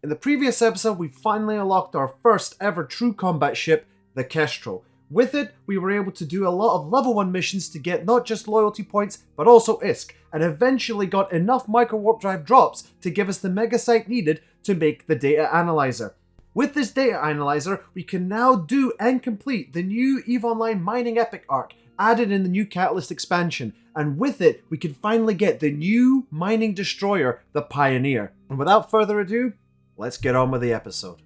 In the previous episode, we finally unlocked our first ever true combat ship, the Kestrel. With it, we were able to do a lot of level 1 missions to get not just loyalty points, but also ISK, and eventually got enough micro warp drive drops to give us the megasite needed to make the data analyzer. With this data analyzer, we can now do and complete the new EVE Online mining epic arc, added in the new Catalyst expansion, and with it, we can finally get the new mining destroyer, the Pioneer. And without further ado, let's get on with the episode.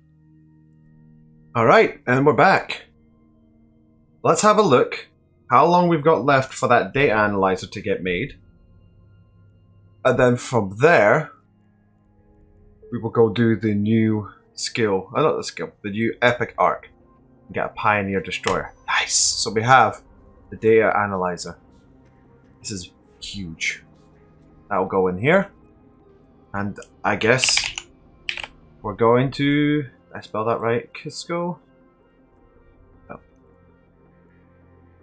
Alright, and we're back. Let's have a look how long we've got left for that data analyzer to get made. And then from there, we will go do the new skill, not the skill, the new epic arc. And get a Pioneer destroyer. Nice! So we have the data analyzer. This is huge. That'll go in here. And I guess we're going to... Did I spell that right? Kisco? Oh.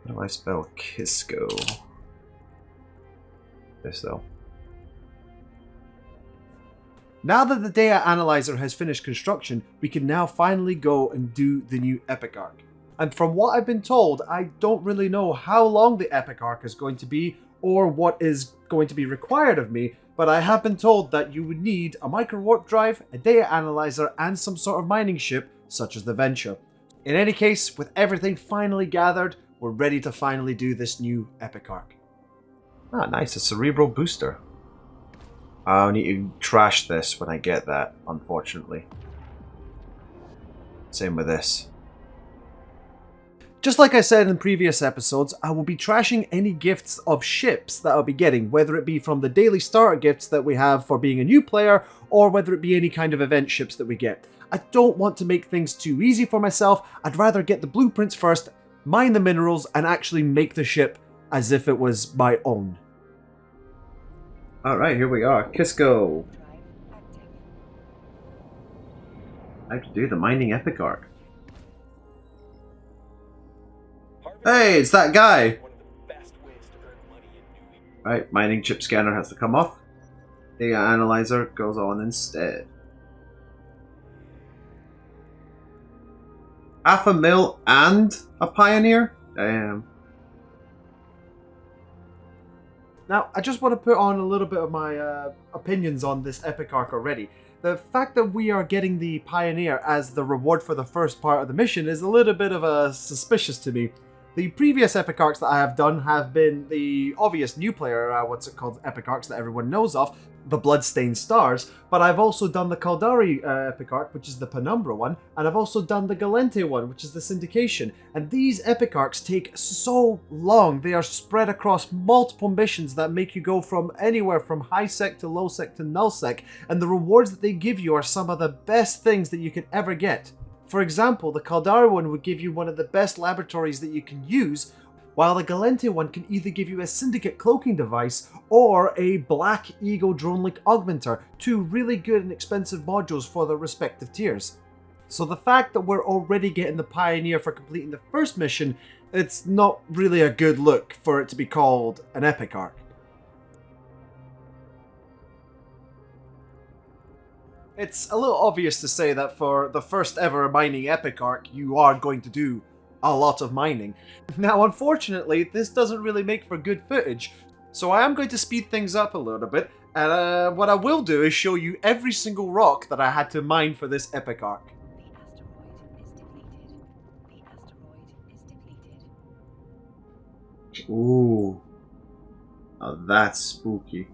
How do I spell Kisco? This though. Now that the data analyzer has finished construction, we can now finally go and do the new epic arc. And from what I've been told, I don't really know how long the epic arc is going to be or what is going to be required of me, but I have been told that you would need a micro warp drive, a data analyzer, and some sort of mining ship, such as the Venture. In any case, with everything finally gathered, we're ready to finally do this new epic arc. Ah, nice, a cerebral booster. I'll need to trash this when I get that, unfortunately. Same with this. Just like I said in previous episodes, I will be trashing any gifts of ships that I'll be getting, whether it be from the daily starter gifts that we have for being a new player, or whether it be any kind of event ships that we get. I don't want to make things too easy for myself. I'd rather get the blueprints first, mine the minerals, and actually make the ship as if it was my own. Alright, here we are. Kisco. I have to do the mining epic arc. Hey, it's that guy! Right, mining chip scanner has to come off. Data analyzer goes on instead. 500,000 and a Pioneer? Damn. Now, I just want to put on a little bit of my opinions on this epic arc already. The fact that we are getting the Pioneer as the reward for the first part of the mission is a little bit of a suspicious to me. The previous epic arcs that I have done have been the obvious new player, epic arcs that everyone knows of, the Bloodstained Stars, but I've also done the Caldari epic arc, which is the Penumbra one, and I've also done the Galente one, which is the Syndication, and these epic arcs take so long. They are spread across multiple missions that make you go from anywhere from high sec to low sec to null sec, and the rewards that they give you are some of the best things that you can ever get. For example, the Caldari one would give you one of the best laboratories that you can use, while the Galente one can either give you a Syndicate cloaking device or a Black Eagle drone link augmenter, two really good and expensive modules for their respective tiers. So the fact that we're already getting the Pioneer for completing the first mission, it's not really a good look for it to be called an epic arc. It's a little obvious to say that for the first ever mining epic arc, you are going to do a lot of mining. Now, unfortunately, this doesn't really make for good footage, so I am going to speed things up a little bit, and what I will do is show you every single rock that I had to mine for this epic arc. Ooh. Oh, that's spooky.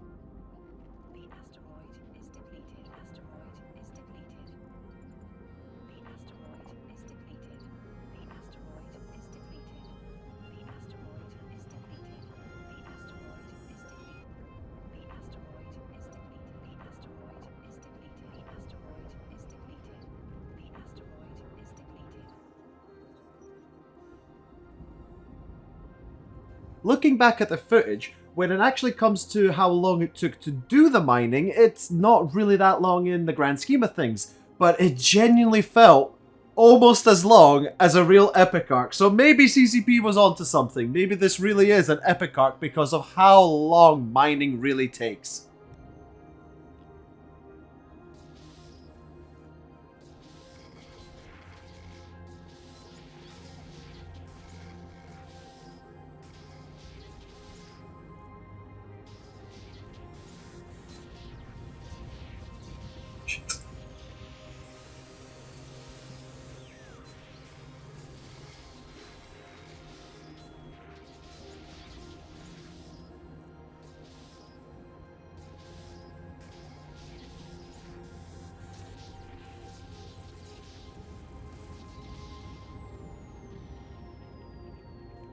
Looking back at the footage, when it actually comes to how long it took to do the mining, it's not really that long in the grand scheme of things, but it genuinely felt almost as long as a real epic arc. So maybe CCP was onto something. Maybe this really is an epic arc because of how long mining really takes.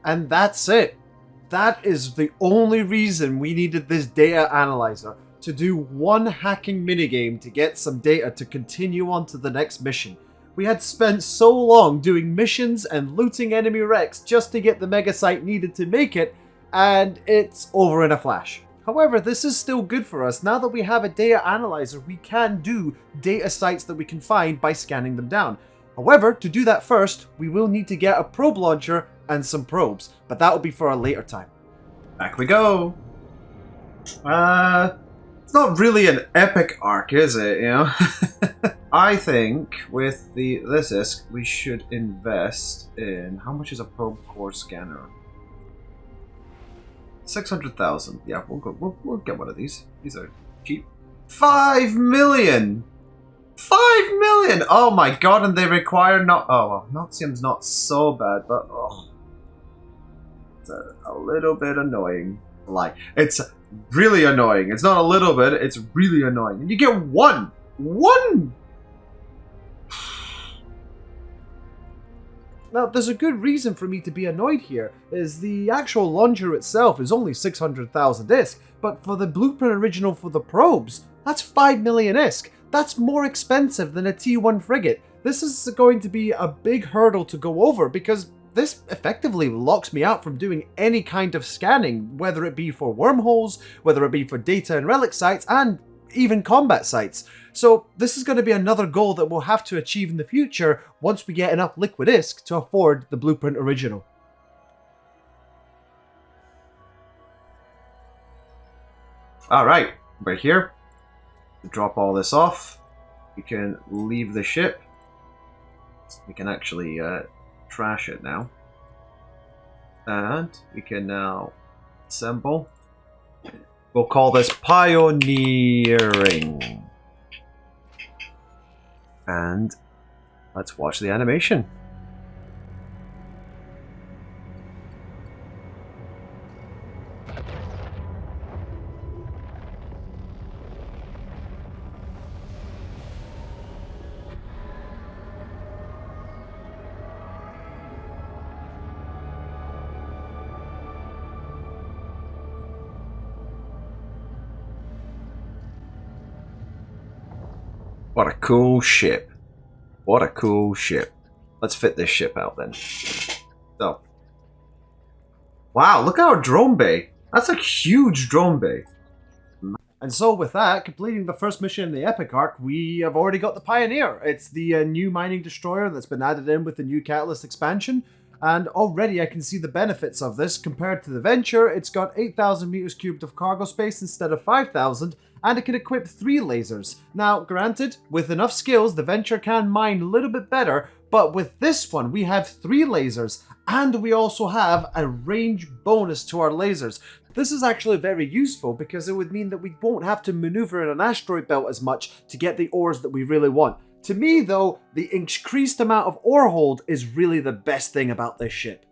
And that's it. That is the only reason we needed this data analyzer, to do one hacking minigame to get some data to continue on to the next mission. We had spent so long doing missions and looting enemy wrecks just to get the mega site needed to make it, and it's over in a flash. However, this is still good for us. Now that we have a data analyzer, we can do data sites that we can find by scanning them down. However, to do that first, we will need to get a probe launcher and some probes, but that will be for a later time. Back we go. It's not really an epic arc, is it, you know? I think with this ISK, we should invest in... How much is a probe core scanner? 600,000. Yeah, we'll get one of these. These are cheap. 5 million! 5 million! Oh my god, and they require not... Oh, well, Noxium's not so bad, but... Oh, it's a little bit annoying. Like, it's really annoying. It's not a little bit, it's really annoying. And you get one! One! Now, there's a good reason for me to be annoyed here, is the actual launcher itself is only 600,000 ISK, but for the blueprint original for the probes, that's 5 million ISK. That's more expensive than a T1 frigate. This is going to be a big hurdle to go over, because this effectively locks me out from doing any kind of scanning, whether it be for wormholes, whether it be for data and relic sites, and even combat sites. So this is going to be another goal that we'll have to achieve in the future once we get enough liquid ISK to afford the blueprint original. Alright, we're here. Drop all this off. We can leave the ship. We can actually trash it now. And we can now assemble. We'll call this pioneering. And let's watch the animation. What a cool ship. What a cool ship. Let's fit this ship out then. So. Wow, look at our drone bay. That's a huge drone bay. And so with that, completing the first mission in the Epic Arc, we have already got the Pioneer. It's the new mining destroyer that's been added in with the new Catalyst expansion. And already I can see the benefits of this. Compared to the Venture, it's got 8,000 meters cubed of cargo space instead of 5,000. And it can equip 3 lasers. Now, granted, with enough skills, the Venture can mine a little bit better, but with this one, we have 3 lasers, and we also have a range bonus to our lasers. This is actually very useful because it would mean that we won't have to maneuver in an asteroid belt as much to get the ores that we really want. To me, though, the increased amount of ore hold is really the best thing about this ship.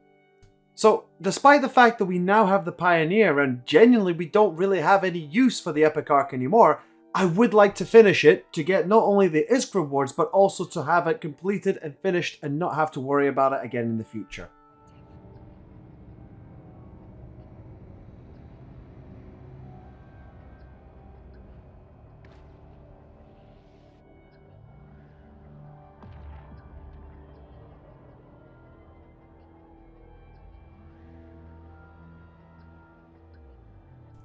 So, despite the fact that we now have the Pioneer and genuinely we don't really have any use for the Epic Arc anymore, I would like to finish it to get not only the ISK rewards but also to have it completed and finished and not have to worry about it again in the future.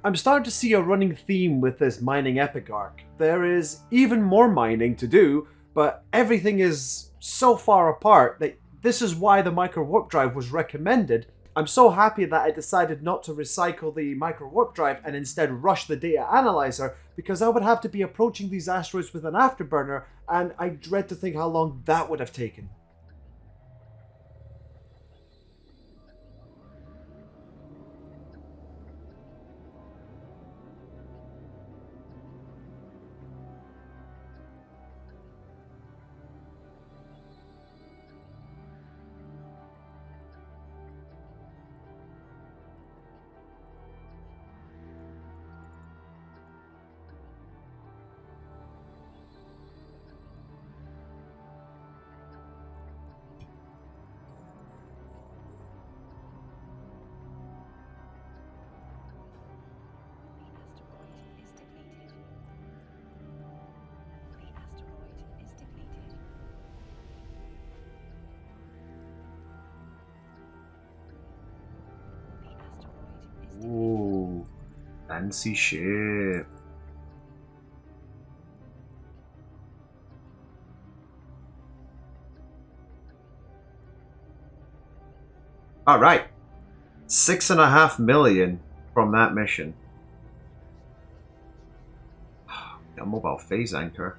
I'm starting to see a running theme with this mining Epic Arc. There is even more mining to do, but everything is so far apart that this is why the micro warp drive was recommended. I'm so happy that I decided not to recycle the micro warp drive and instead rush the data analyzer, because I would have to be approaching these asteroids with an afterburner, and I dread to think how long that would have taken. Fancy ship. Alright. 6.5 million from that mission. A mobile phase anchor.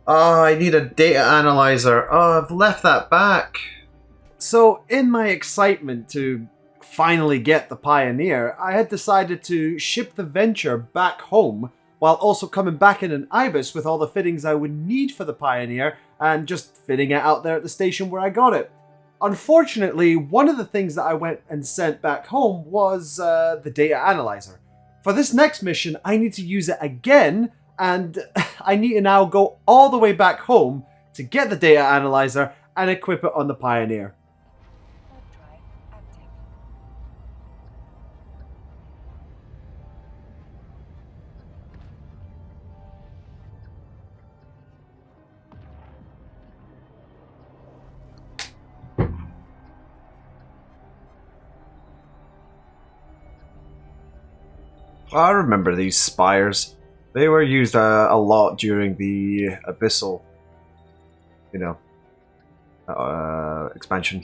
Oh, I need a data analyzer. Oh, I've left that back. So, in my excitement to finally get the Pioneer, I had decided to ship the Venture back home while also coming back in an Ibis with all the fittings I would need for the Pioneer and just fitting it out there at the station where I got it. Unfortunately, one of the things that I went and sent back home was the data analyzer. For this next mission, I need to use it again, and I need to now go all the way back home to get the data analyzer and equip it on the Pioneer. I remember these spires. They were used a lot during the Abyssal, expansion.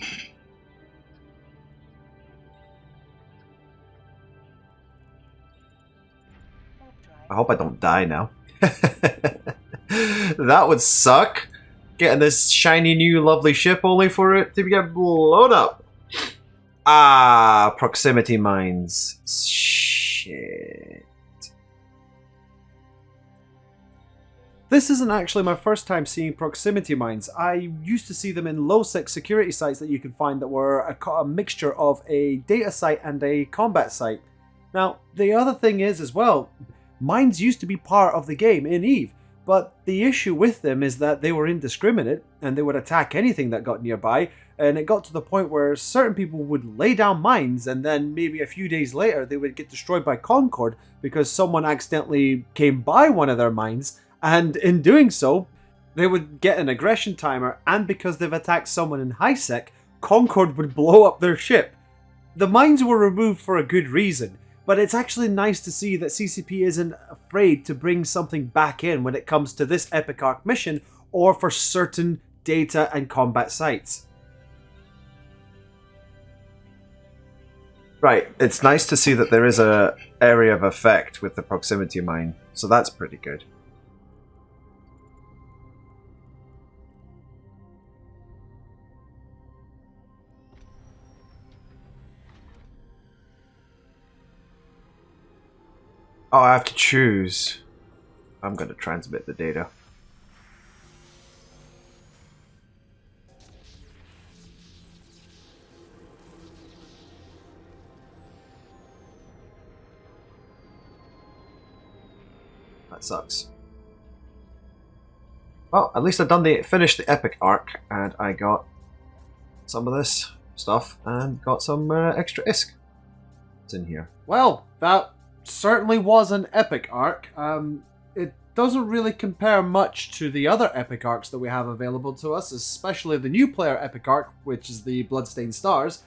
I hope I don't die now. That would suck. Getting this shiny new lovely ship only for it to get blown up. Ah, proximity mines. Shit. This isn't actually my first time seeing proximity mines. I used to see them in null-sec security sites that you can find that were a mixture of a data site and a combat site. Now, the other thing is as well, mines used to be part of the game in EVE, but the issue with them is that they were indiscriminate and they would attack anything that got nearby, and it got to the point where certain people would lay down mines and then maybe a few days later they would get destroyed by Concord because someone accidentally came by one of their mines, and in doing so, they would get an aggression timer, and because they've attacked someone in high sec, Concord would blow up their ship. The mines were removed for a good reason, but it's actually nice to see that CCP isn't afraid to bring something back in when it comes to this Epic Arc mission or for certain data and combat sites. Right, it's nice to see that there is a area of effect with the proximity mine, so that's pretty good. Oh, I have to choose. I'm going to transmit the data. That sucks. Well, at least I've finished the Epic Arc, and I got some of this stuff and got some extra ISK. It's in here. Well, that certainly was an Epic Arc. It doesn't really compare much to the other Epic Arcs that we have available to us, especially the new player Epic Arc, which is the Bloodstained Stars.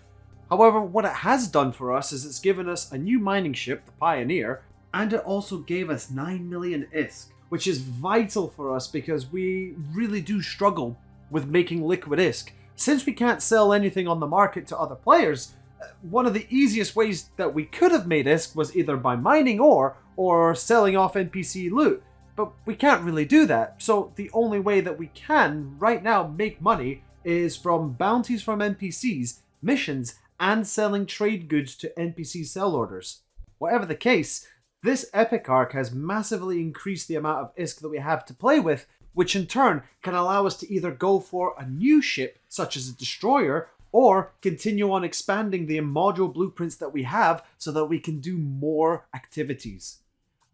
However, what it has done for us is it's given us a new mining ship, the Pioneer, and it also gave us 9 million ISK, which is vital for us because we really do struggle with making liquid ISK. Since we can't sell anything on the market to other players, one of the easiest ways that we could have made ISK was either by mining ore or selling off NPC loot, but we can't really do that. So the only way that we can right now make money is from bounties from NPCs, missions, and selling trade goods to NPC sell orders. Whatever the case, this Epic Arc has massively increased the amount of ISK that we have to play with, which in turn can allow us to either go for a new ship, such as a destroyer, or continue on expanding the module blueprints that we have so that we can do more activities.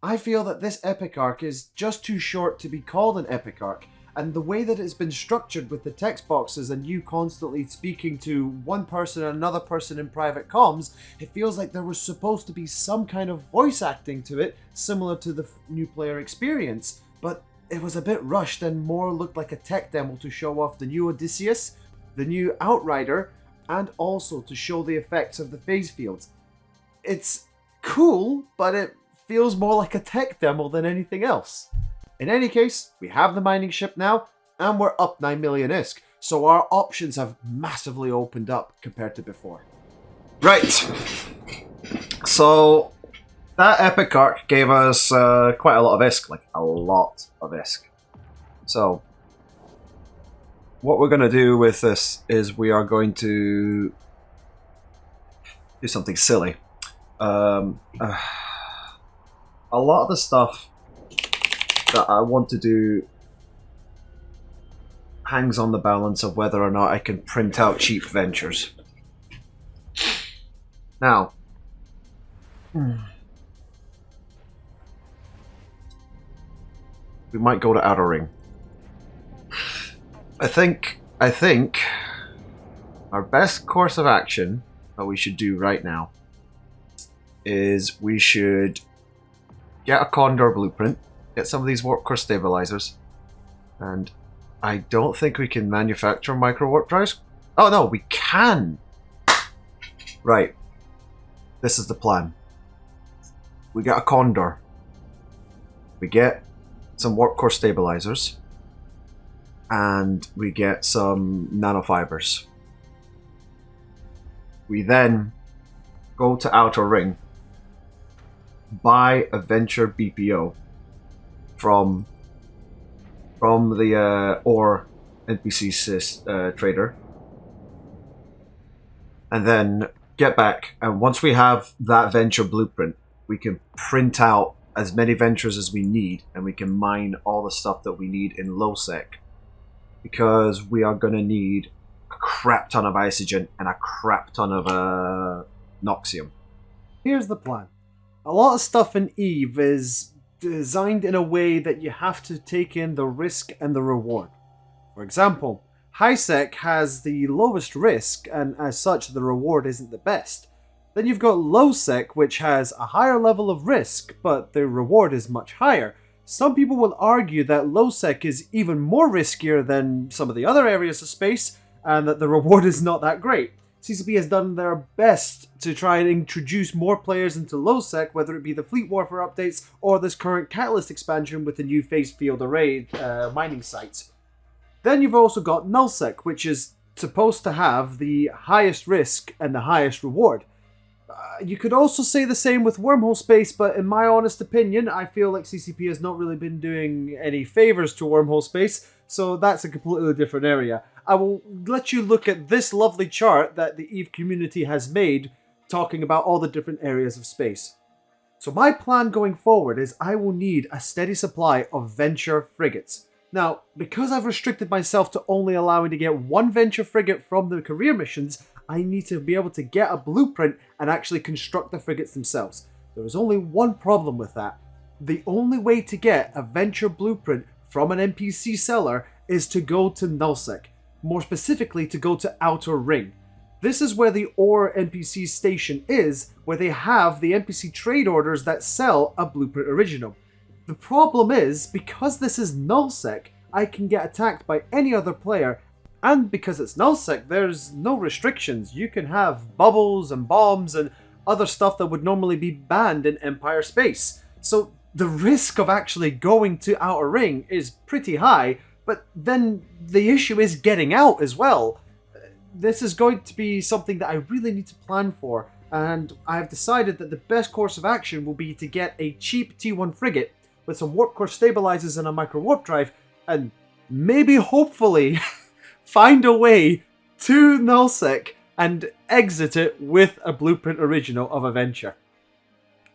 I feel that this Epic Arc is just too short to be called an Epic Arc, and the way that it's been structured with the text boxes and you constantly speaking to one person and another person in private comms, it feels like there was supposed to be some kind of voice acting to it, similar to the new player experience, but it was a bit rushed and more looked like a tech demo to show off the new Odysseus, the new Outrider, and also to show the effects of the phase fields. It's cool, but it feels more like a tech demo than anything else. In any case, we have the mining ship now, and we're up 9 million ISK, so our options have massively opened up compared to before. Right, so that epic arc gave us quite a lot of ISK, like a lot of ISK. So, what we're going to do with this is we are going to do something silly. A lot of the stuff that I want to do hangs on the balance of whether or not I can print out cheap ventures. Now, we might go to Outer Ring. I think our best course of action that we should do right now is we should get a Condor blueprint, get some of these warp core stabilizers, and I don't think we can manufacture micro warp drives. Oh no, we can! Right. This is the plan. We get a Condor. We get some warp core stabilizers. And we get some nanofibers. We then go to Outer Ring, buy a Venture BPO from the Ore NPC trader, and then get back. And once we have that Venture blueprint, we can print out as many Ventures as we need, and we can mine all the stuff that we need in null-sec. Because we are going to need a crap ton of Isogen and a crap ton of Noxium. Here's the plan. A lot of stuff in EVE is designed in a way that you have to take in the risk and the reward. For example, high-sec has the lowest risk, and as such the reward isn't the best. Then you've got low-sec, which has a higher level of risk, but the reward is much higher. Some people will argue that low-sec is even more riskier than some of the other areas of space, and that the reward is not that great. CCP has done their best to try and introduce more players into low-sec, whether it be the Fleet Warfare updates or this current Catalyst expansion with the new phase field array mining sites. Then you've also got null-sec, which is supposed to have the highest risk and the highest reward. You could also say the same with wormhole space, but in my honest opinion, I feel like CCP has not really been doing any favors to wormhole space, so that's a completely different area. I will let you look at this lovely chart that the EVE community has made, talking about all the different areas of space. So my plan going forward is I will need a steady supply of Venture frigates. Now, because I've restricted myself to only allowing to get one Venture frigate from the career missions, I need to be able to get a blueprint and actually construct the frigates themselves. There is only one problem with that. The only way to get a Venture blueprint from an NPC seller is to go to null-sec. More specifically, to go to Outer Ring. This is where the Ore NPC station is, where they have the NPC trade orders that sell a blueprint original. The problem is, because this is null-sec, I can get attacked by any other player. And because it's null-sec, there's no restrictions. You can have bubbles and bombs and other stuff that would normally be banned in Empire space. So the risk of actually going to Outer Ring is pretty high, but then the issue is getting out as well. This is going to be something that I really need to plan for, and I have decided that the best course of action will be to get a cheap T1 frigate with some warp core stabilizers and a micro warp drive, and maybe hopefully find a way to null-sec and exit it with a blueprint original of a Venture.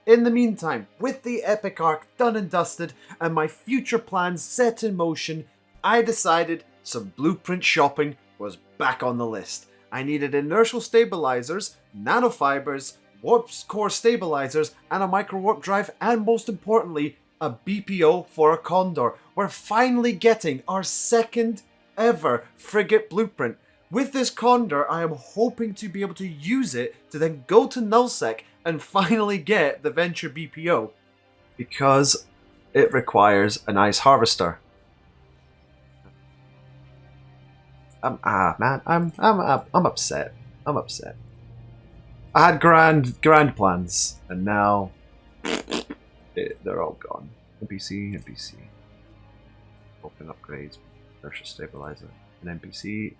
In the meantime, with the epic arc done and dusted and my future plans set in motion, I decided some blueprint shopping was back on the list. I needed inertial stabilizers, nanofibers, warp core stabilizers, and a micro warp drive, and most importantly, a BPO for a Condor. We're finally getting our second ever frigate blueprint. With this Condor, I am hoping to be able to use it to then go to null-sec and finally get the Venture BPO. Because it requires an ice harvester. Man, I'm upset. I'm upset. I had grand plans, and now they're all gone. NPC. Open upgrades, inertia stabilizer, an NPC.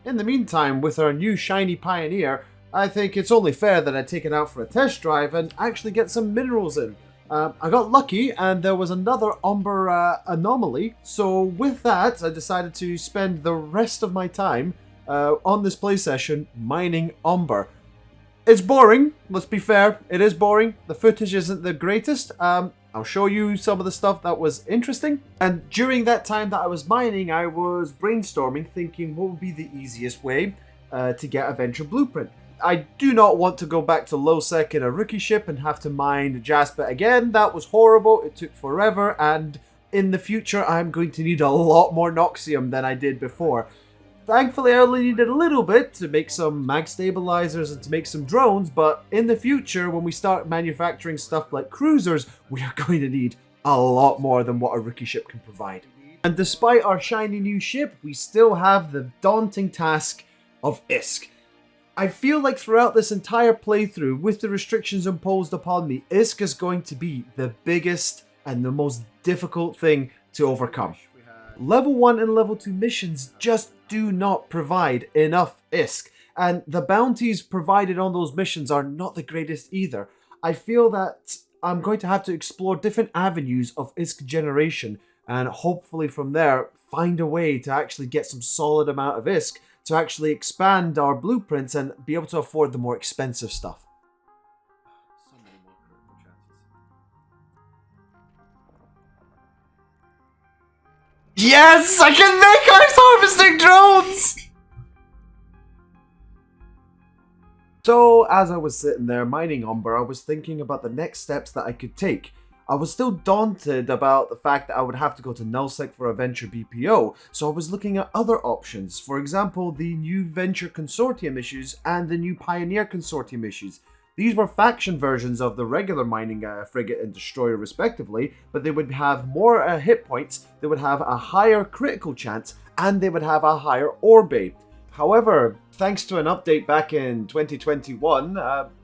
In the meantime, with our new shiny Pioneer, I think it's only fair that I take it out for a test drive and actually get some minerals in. I got lucky and there was another Umber anomaly, so with that I decided to spend the rest of my time on this play session mining Umber. It's boring, let's be fair, it is boring. The footage isn't the greatest. I'll show you some of the stuff that was interesting. And during that time that I was mining, I was brainstorming, thinking what would be the easiest way to get a Venture Blueprint. I do not want to go back to null-sec in a rookie ship and have to mine Jasper again. That was horrible, it took forever, and in the future I'm going to need a lot more Noxium than I did before. Thankfully, I only needed a little bit to make some mag stabilizers and to make some drones, but in the future, when we start manufacturing stuff like cruisers, we are going to need a lot more than what a rookie ship can provide. And despite our shiny new ship, we still have the daunting task of ISK. I feel like throughout this entire playthrough, with the restrictions imposed upon me, ISK is going to be the biggest and the most difficult thing to overcome. Level 1 and Level 2 missions just do not provide enough ISK, and the bounties provided on those missions are not the greatest either. I feel that I'm going to have to explore different avenues of ISK generation, and hopefully from there find a way to actually get some solid amount of ISK to actually expand our blueprints and be able to afford the more expensive stuff. Yes! I can make ice harvesting drones! So, as I was sitting there mining Umber, I was thinking about the next steps that I could take. I was still daunted about the fact that I would have to go to null-sec for a Venture BPO, so I was looking at other options. For example, the new Venture Consortium issues and the new Pioneer Consortium issues. These were faction versions of the regular mining frigate and destroyer respectively, but they would have more hit points, they would have a higher critical chance, and they would have a higher ore bay. However, thanks to an update back in 2021,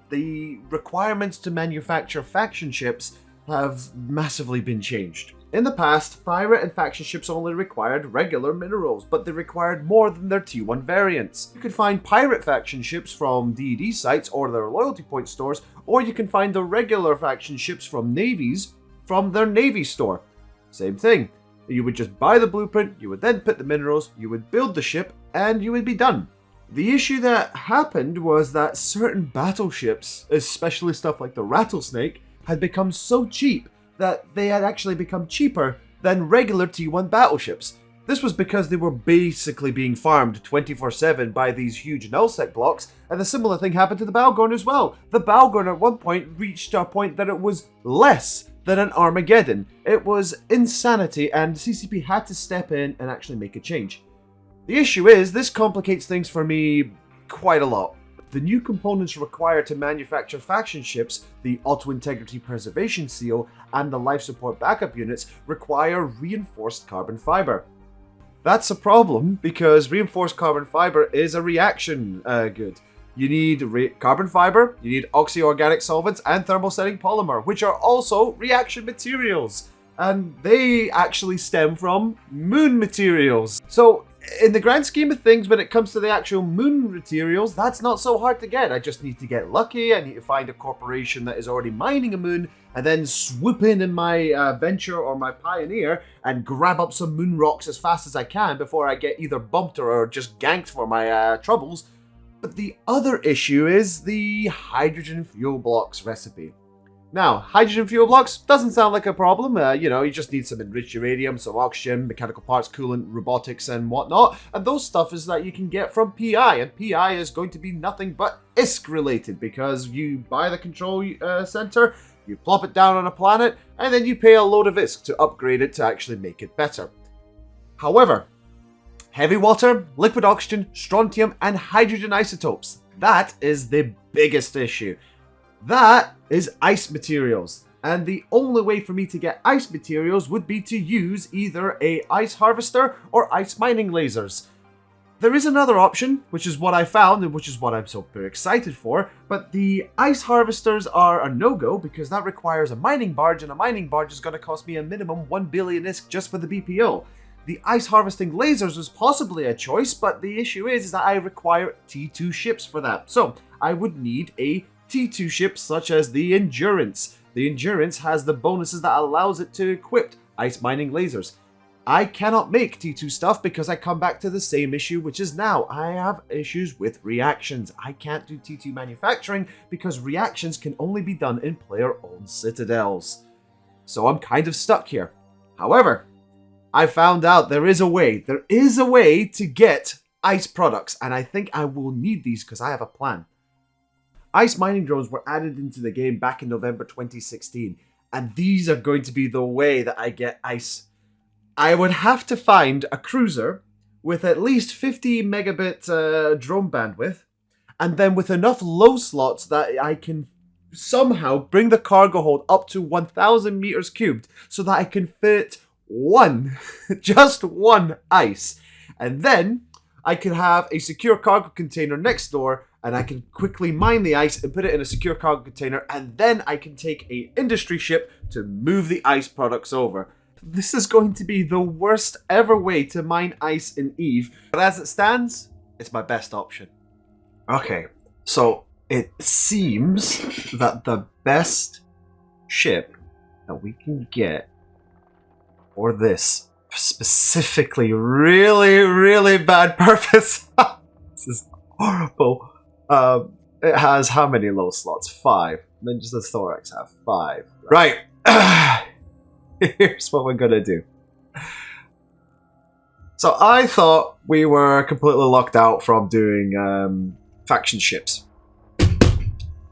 the requirements to manufacture faction ships have massively been changed. In the past, pirate and faction ships only required regular minerals, but they required more than their T1 variants. You could find pirate faction ships from D&D sites or their loyalty point stores, or you can find the regular faction ships from navies from their navy store. Same thing. You would just buy the blueprint, you would then put the minerals, you would build the ship, and you would be done. The issue that happened was that certain battleships, especially stuff like the Rattlesnake, had become so cheap that they had actually become cheaper than regular T1 battleships. This was because they were basically being farmed 24/7 by these huge null-sec blocks, and a similar thing happened to the Balgorn as well. The Balgorn at one point reached a point that it was less than an Armageddon. It was insanity, and CCP had to step in and actually make a change. The issue is, this complicates things for me quite a lot. The new components required to manufacture faction ships, the Auto-Integrity Preservation Seal, and the Life Support Backup Units require reinforced carbon fiber. That's a problem, because reinforced carbon fiber is a reaction good. You need carbon fiber, you need oxy-organic solvents, and thermosetting polymer, which are also reaction materials. And they actually stem from moon materials. So, in the grand scheme of things, when it comes to the actual moon materials, that's not so hard to get. I just need to get lucky, I need to find a corporation that is already mining a moon, and then swoop in my Venture or my Pioneer and grab up some moon rocks as fast as I can before I get either bumped or just ganked for my troubles. But the other issue is the hydrogen fuel blocks recipe. Now, hydrogen fuel blocks doesn't sound like a problem. You just need some enriched uranium, some oxygen, mechanical parts, coolant, robotics, and whatnot. And those stuff is that you can get from PI, and PI is going to be nothing but ISK related, because you buy the control center, you plop it down on a planet, and then you pay a load of ISK to upgrade it to actually make it better. However, heavy water, liquid oxygen, strontium, and hydrogen isotopes. That is the biggest issue. That is ice materials. and the only way for me to get ice materials would be to use either a ice harvester or ice mining lasers. There is another option, which is what I found and which is what I'm so very excited for, but the ice harvesters are a no-go because that requires a mining barge, and a mining barge is going to cost me a minimum 1 billion ISK just for the BPO. The ice harvesting lasers was possibly a choice, but the issue is that I require T2 ships for that. So I would need a T2 ship such as the Endurance. The Endurance has the bonuses that allows it to equip ice mining lasers. I cannot make T2 stuff because I come back to the same issue, which is now I have issues with reactions. I can't do T2 manufacturing because reactions can only be done in player-owned citadels. So I'm kind of stuck here. However, I found out there is a way. There is a way to get ice products, and I think I will need these because I have a plan. Ice mining drones were added into the game back in November 2016, and these are going to be the way that I get ice. I would have to find a cruiser with at least 50 megabit drone bandwidth, and then with enough low slots that I can somehow bring the cargo hold up to 1,000 meters cubed so that I can fit one, just one ice. And then I can have a secure cargo container next door, and I can quickly mine the ice and put it in a secure cargo container, and then I can take a industry ship to move the ice products over. This is going to be the worst ever way to mine ice in EVE, but as it stands, it's my best option. Okay, so it seems that the best ship that we can get for this specifically really bad purpose. This is horrible. It has how many low slots? 5. And then just the thorax have 5. Right. Here's what we're gonna do. So I thought we were completely locked out from doing faction ships.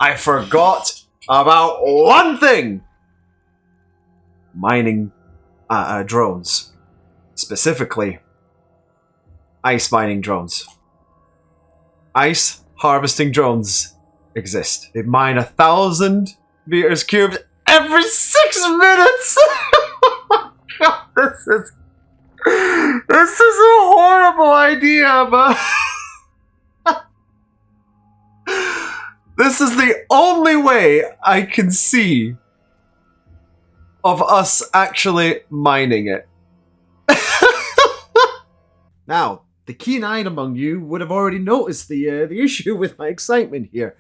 I forgot about one thing. Mining drones. Specifically, ice mining drones. Ice harvesting drones exist. They mine 1,000 meters cubed every 6 minutes! God, this is a horrible idea, but this is the only way I can see of us actually mining it. Now, the keen-eyed among you would have already noticed the issue with my excitement here.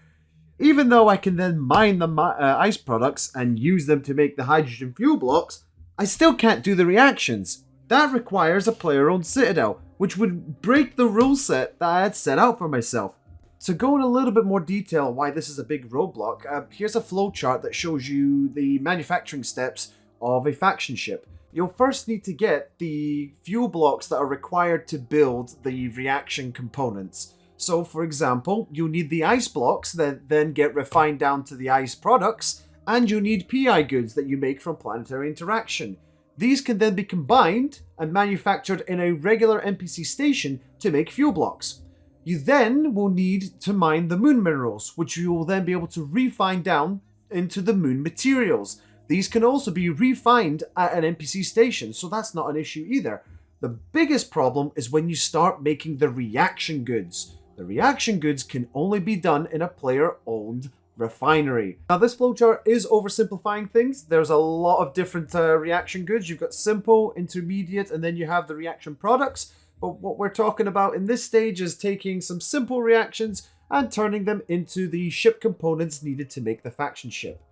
Even though I can then mine the ice products and use them to make the hydrogen fuel blocks, I still can't do the reactions. That requires a player-owned citadel, which would break the rule set that I had set out for myself. To go in a little bit more detail why this is a big roadblock, here's a flowchart that shows you the manufacturing steps of a faction ship. You'll first need to get the fuel blocks that are required to build the reaction components. So, for example, you'll need the ice blocks that then get refined down to the ice products, and you'll need PI goods that you make from planetary interaction. These can then be combined and manufactured in a regular NPC station to make fuel blocks. You then will need to mine the moon minerals, which you will then be able to refine down into the moon materials. These can also be refined at an NPC station, so that's not an issue either. The biggest problem is when you start making the reaction goods. The reaction goods can only be done in a player-owned refinery. Now, this flowchart is oversimplifying things. There's a lot of different reaction goods. You've got simple, intermediate, and then you have the reaction products. But what we're talking about in this stage is taking some simple reactions and turning them into the ship components needed to make the faction ship.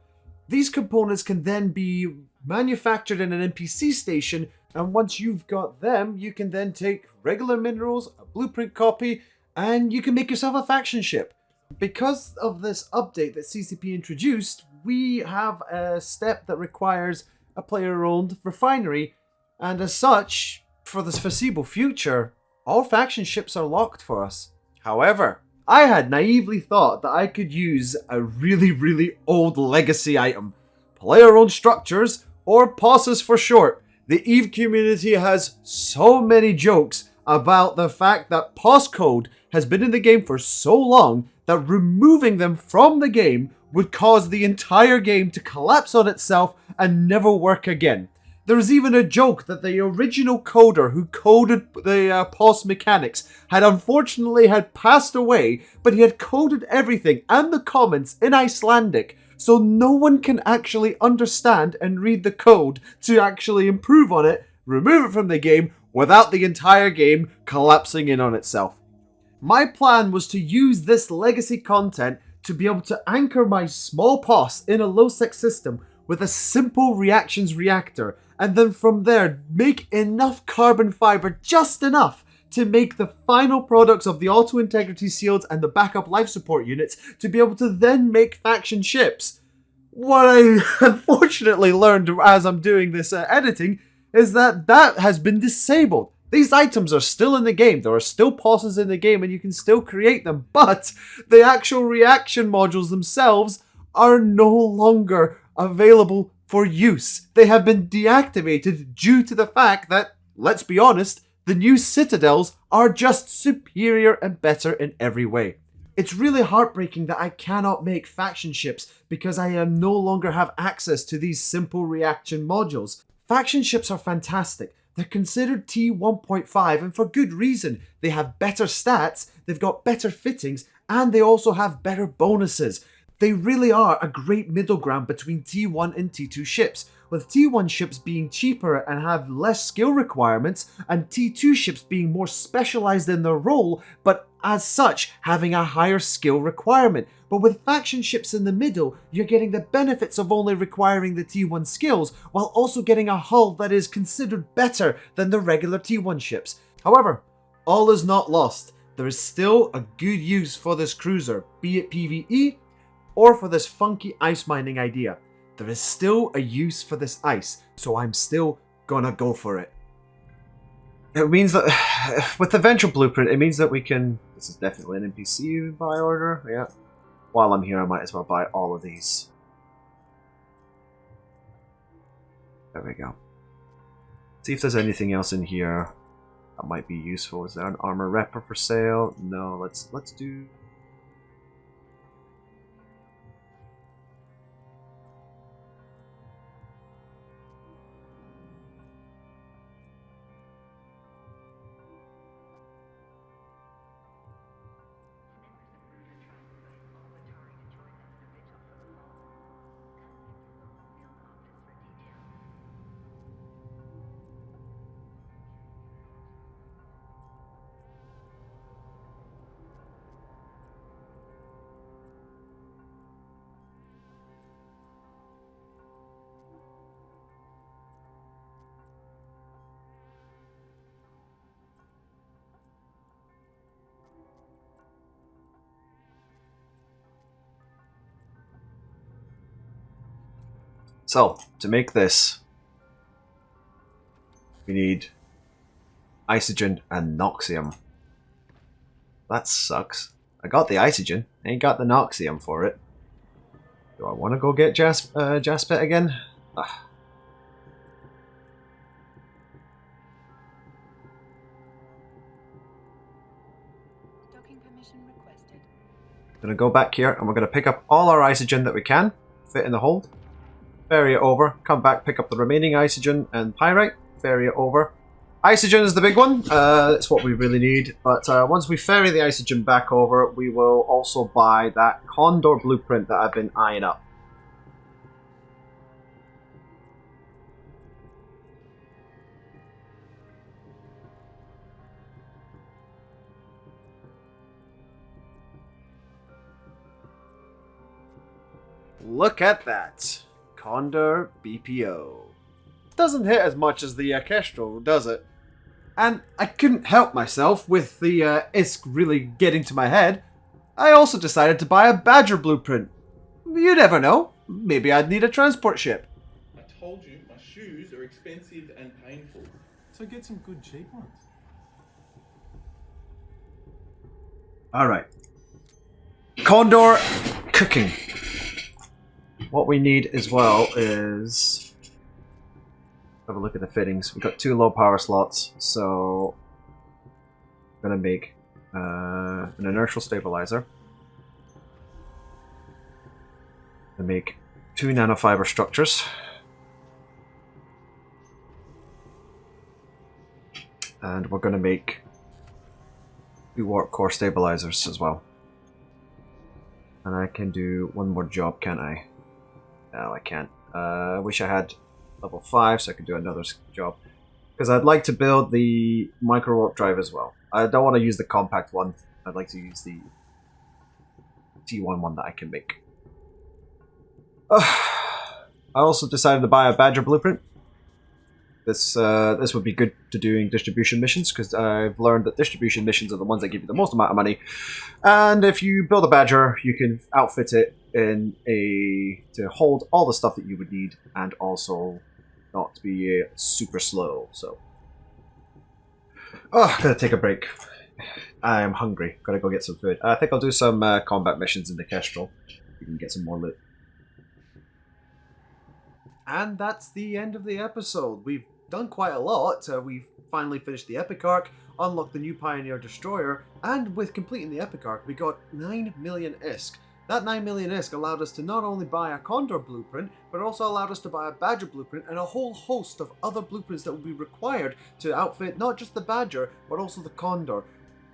These components can then be manufactured in an NPC station, and once you've got them, you can then take regular minerals, a blueprint copy, and you can make yourself a faction ship. Because of this update that CCP introduced, we have a step that requires a player-owned refinery, and as such, for the foreseeable future, all faction ships are locked for us. However, I had naively thought that I could use a really old legacy item, player-owned structures, or POSes for short. The EVE community has so many jokes about the fact that POS code has been in the game for so long that removing them from the game would cause the entire game to collapse on itself and never work again. There's even a joke that the original coder who coded the pulse mechanics had passed away, but he had coded everything and the comments in Icelandic, so no one can actually understand and read the code to actually improve on it, remove it from the game, without the entire game collapsing in on itself. My plan was to use this legacy content to be able to anchor my small POS in a low-sec system with a simple reactions reactor, and then from there make enough carbon fiber, just enough, to make the final products of the auto integrity shields and the backup life support units to be able to then make faction ships. What I unfortunately learned as I'm doing this editing is that has been disabled. These items are still in the game, there are still POSes in the game and you can still create them, but the actual reaction modules themselves are no longer available for use. They have been deactivated due to the fact that, let's be honest, the new Citadels are just superior and better in every way. It's really heartbreaking that I cannot make faction ships because I no longer have access to these simple reaction modules. Faction ships are fantastic. They're considered T1.5 and for good reason. They have better stats, they've got better fittings, and they also have better bonuses. They really are a great middle ground between T1 and T2 ships, with T1 ships being cheaper and have less skill requirements, and T2 ships being more specialized in their role, but as such having a higher skill requirement. But with faction ships in the middle, you're getting the benefits of only requiring the T1 skills, while also getting a hull that is considered better than the regular T1 ships. However, all is not lost. There is still a good use for this cruiser, be it PvE, or for this funky ice mining idea. There is still a use for this ice, so I'm still gonna go for it. It means that, with the Ventral Blueprint, it means that we can... This is definitely an NPC buy order, yeah. While I'm here, I might as well buy all of these. There we go. See if there's anything else in here that might be useful. Is there an armor repper for sale? No, let's do... So, to make this, we need Isogen and Noxium. That sucks. I got the Isogen, ain't got the Noxium for it. Do I want to go get Jaspet again? Ah. Docking permission requested. Gonna go back here and we're gonna pick up all our Isogen that we can, fit in the hold. Ferry it over, come back, pick up the remaining Isogen and Pyrite, ferry it over. Isogen is the big one, it's what we really need, but once we ferry the Isogen back over, we will also buy that Condor blueprint that I've been eyeing up. Look at that! Condor BPO. Doesn't hit as much as the Kestrel, does it? And I couldn't help myself with the ISK really getting to my head. I also decided to buy a Badger blueprint. You never know. Maybe I'd need a transport ship. I told you my shoes are expensive and painful. So get some good cheap ones. Alright. Condor cooking. What we need as well is... Have a look at the fittings. We've got 2 low power slots, so... I'm going to make an inertial stabilizer. to make 2 nanofiber structures. And we're going to make 2 warp core stabilizers as well. And I can do one more job, can't I? No, I can't. I wish I had level 5 so I could do another job. Because I'd like to build the micro warp drive as well. I don't want to use the compact one. I'd like to use the T1 one that I can make. I also decided to buy a Badger blueprint. This would be good to doing distribution missions, because I've learned that distribution missions are the ones that give you the most amount of money. And if you build a Badger, you can outfit it in to hold all the stuff that you would need, and also not be super slow. So, gotta take a break. I am hungry. Gotta go get some food. I think I'll do some combat missions in the Kestrel. We can get some more loot. And that's the end of the episode. We've done quite a lot. We've finally finished the Epic Arc, unlocked the new Pioneer Destroyer, and with completing the Epic Arc, we got 9 million ISK. That 9 million ISK allowed us to not only buy a Condor blueprint, but also allowed us to buy a Badger blueprint and a whole host of other blueprints that will be required to outfit not just the Badger, but also the Condor.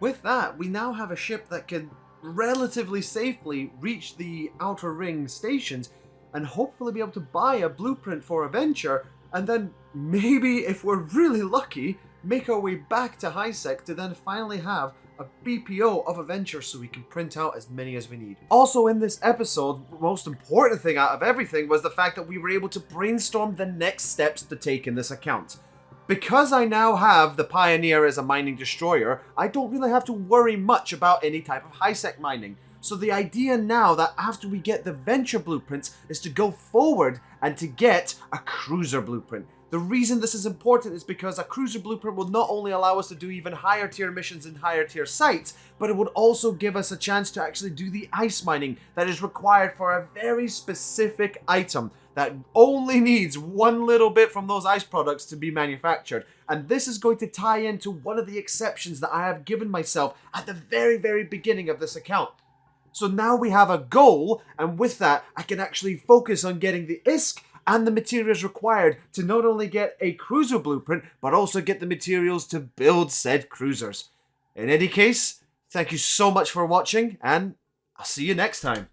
With that, we now have a ship that can relatively safely reach the Outer Ring stations and hopefully be able to buy a blueprint for a venture, and then maybe, if we're really lucky, make our way back to high-sec to then finally have a BPO of a venture so we can print out as many as we need. Also in this episode, the most important thing out of everything was the fact that we were able to brainstorm the next steps to take in this account. Because I now have the Pioneer as a mining destroyer, I don't really have to worry much about any type of high-sec mining. So the idea now that after we get the venture blueprints is to go forward and to get a cruiser blueprint. The reason this is important is because a cruiser blueprint will not only allow us to do even higher tier missions in higher tier sites, but it would also give us a chance to actually do the ice mining that is required for a very specific item that only needs one little bit from those ice products to be manufactured. And this is going to tie into one of the exceptions that I have given myself at the very, very beginning of this account. So now we have a goal, and with that, I can actually focus on getting the ISK and the materials required to not only get a cruiser blueprint, but also get the materials to build said cruisers. In any case, thank you so much for watching, and I'll see you next time.